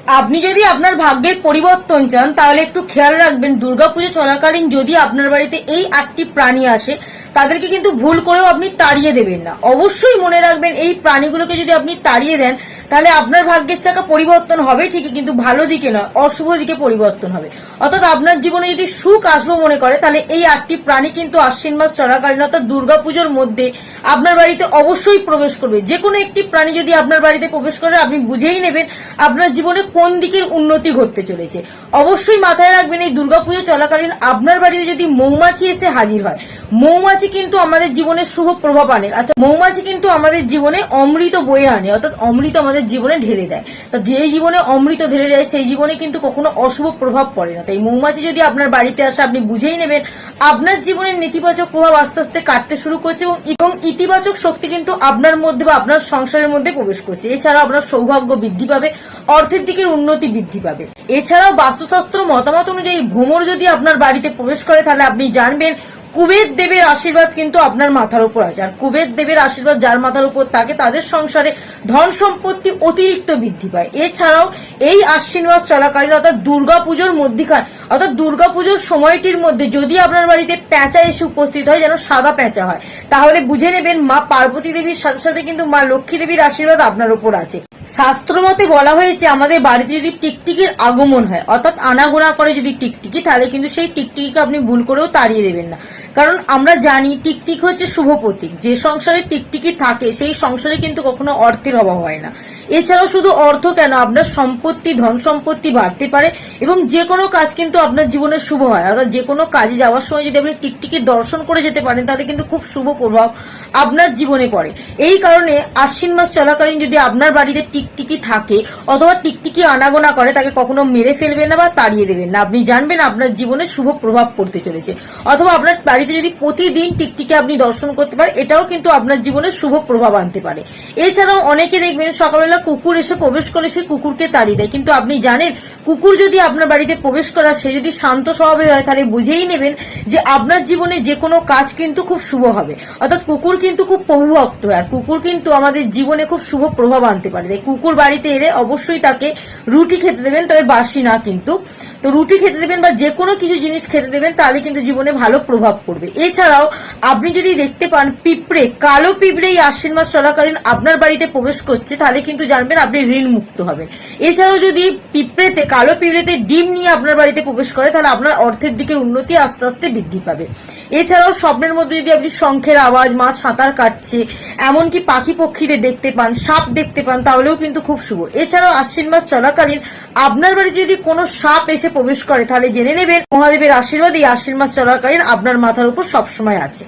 আপনি যদি আপনার ভাগ্যের পরিবর্তন চান তাহলে একটু খেয়াল রাখবেন, দুর্গাপুজো চলাকালীন যদি আপনার বাড়িতে এই 8টি প্রাণী আসে তাদেরকে কিন্তু ভুল করেও আপনি তাড়িয়ে দেবেন না। অবশ্যই মনে রাখবেন, এই প্রাণীগুলোকে যদি আপনি তাড়িয়ে দেন তাহলে আপনার ভাগ্যের চাকা পরিবর্তন হবে ঠিকই, কিন্তু ভালো দিকে নয়, অশুভ দিকে পরিবর্তন হবে। অর্থাৎ আপনার জীবনে যদি সুখ আসবো মনে করে তাহলে এই 8টি প্রাণী কিন্তু আশ্বিন মাস চলাকালীন অর্থাৎ দুর্গাপুজোর মধ্যে আপনার বাড়িতে অবশ্যই প্রবেশ করবে। যে কোনো একটি প্রাণী যদি আপনার বাড়িতে প্রবেশ করে আপনি বুঝেই নেবেন আপনার জীবনে কোন দিকের উন্নতি ঘটতে চলেছে। অবশ্যই মাথায় রাখবেন, এই দুর্গাপুজো চলাকালীন আপনার বাড়িতে যদি মৌমাছি এসে হাজির হয়, মৌমাছি কিন্তু আমাদের জীবনে শুভ প্রভাব আনে। অর্থাৎ মৌমাছি কিন্তু আমাদের জীবনে অমৃত বয়ে আনে, অর্থাৎ অমৃত আমাদের জীবনে ঢেলে দেয়। তো যে জীবনে অমৃত ঢেলে দেয় সেই জীবনে কিন্তু কখনো অশুভ প্রভাব পড়ে না। তাই মৌমাছি যদি আপনার বাড়িতে আসে আপনি বুঝেই নেবেন আপনার জীবনের নেতিবাচক প্রভাব আস্তে আস্তে কাটতে শুরু করছে এবং ইতিবাচক শক্তি কিন্তু আপনার মধ্যে বা আপনার সংসারের মধ্যে প্রবেশ করছে। এছাড়াও আপনার সৌভাগ্য বৃদ্ধি পাবে, অর্থের দিকের উন্নতি বৃদ্ধি পাবে। এছাড়াও বাস্তুশাস্ত্র মতামত অনুযায়ী ভ্রমর যদি আপনার বাড়িতে প্রবেশ করে তাহলে আপনি জানবেন কুবের দেবের আশীর্বাদ কিন্তু আপনার মাথার উপর আছে। আর কুবের দেবের আশীর্বাদ যার মাথার উপর থাকে তাদের সংসারে ধন সম্পত্তি অতিরিক্ত বৃদ্ধি পায়। এছাড়াও এই আশ্বিন মাস চলাকালীন অর্থাৎ দুর্গাপুজোর মধ্যিখান অর্থাৎ দুর্গাপুজোর সময়টির মধ্যে যদি আপনার বাড়িতে পেঁচা এসে উপস্থিত হয়, যেন সাদা পেঁচা হয়, তাহলে বুঝে নেবেন মা পার্বতী দেবীর সাথে সাথে কিন্তু মা লক্ষ্মী দেবীর আশীর্বাদ আপনার উপর আছে। শাস্ত্র মতে বলা হয়েছে আমাদের বাড়িতে যদি টিকটিকির আগমন হয় অর্থাৎ আনাগোনা করে যদি টিকটিকি, তাহলে কিন্তু সেই টিকটিকিকে আপনি ভুল করেও তাড়িয়ে দেবেন না। কারণ আমরা জানি টিকটিকি হচ্ছে শুভ প্রতীক। যে সংসারে টিকটিকি থাকে সেই সংসারে কিন্তু কখনো অর্থের অভাব হয় না। এছাড়াও শুধু অর্থ কেন, আপনার সম্পত্তি ধন সম্পত্তি বাড়তে পারে এবং যে কোনো কাজ কিন্তু আপনার জীবনে শুভ হয়। অর্থাৎ যে কোনো কাজে যাওয়ার সময় যদি আপনি টিকটিকি দর্শন করে যেতে পারেন তাহলে কিন্তু খুব শুভ প্রভাব আপনার জীবনে পড়ে। এই কারণে আশ্বিন মাস চলাকালীন যদি আপনার বাড়িতে টিকটিকি থাকে অথবা টিকটিকি আনাগোনা করে তাকে কখনো মেরে ফেলবেন না বা তাড়িয়ে দেবেন না। আপনি জানবেন আপনার জীবনে শুভ প্রভাব পড়তে চলেছে। অথবা আপনার বাড়িতে যদি প্রতিদিন টিকটিকি আপনি দর্শন করতে পারেন, এটাও কিন্তু আপনার জীবনে শুভ প্রভাব আনতে পারে। এছাড়াও অনেকে দেখবেন সকালবেলা কুকুর এসে প্রবেশ করে সে কুকুরকে তাড়িয়ে দেয়, কিন্তু আপনি জানেন কুকুর যদি আপনার বাড়িতে প্রবেশ করা সে যদি শান্ত স্বভাবের হয় তাহলে বুঝেই নেবেন যে আপনার জীবনে যে কোনো কাজ কিন্তু খুব শুভ হবে। অর্থাৎ কুকুর কিন্তু খুব প্রভুভক্ত হয়, আর কুকুর কিন্তু আমাদের জীবনে খুব শুভ প্রভাব আনতে পারে। তাই কুকুর বাড়িতে এলে অবশ্যই তাকে রুটি খেতে দেবেন, তবে বাসি না কিন্তু। তো রুটি খেতে দেবেন বা যে কোনো কিছু জিনিস খেতে দেবেন, তাহলে কিন্তু জীবনে ভালো প্রভাব পড়বে। এছাড়াও আপনি যদি দেখতে পান পিঁপড়ে, কালো পিঁপড়ে এই আশ্বিন মাস চলাকালীন আপনার বাড়িতে প্রবেশ করছে তাহলে কিন্তু জানবেন আপনি ঋণ মুক্ত হবেন। এছাড়াও যদি কালো পিঁপড়েতে ডিম নিয়ে আপনার বাড়িতে প্রবেশ করে তাহলে আপনার অর্থের দিকের উন্নতি আস্তে আস্তে বৃদ্ধি পাবে। এছাড়াও স্বপ্নের মধ্যে যদি আপনি শঙ্খের আওয়াজ, মাছ সাঁতার কাটছে, এমনকি পাখি পক্ষীদের দেখতে পান, সাপ দেখতে পান, তাহলেও কিন্তু খুব শুভ। এছাড়াও আশ্বিন মাস চলাকালীন আপনার বাড়িতে যদি কোনো সাপ এসে প্রবেশ করে তাহলে জেনে নেবেন মহাদেবের আশীর্বাদ এই আশ্বিন মাস চলাকালীন আপনার মাথার উপর সবসময় আছে।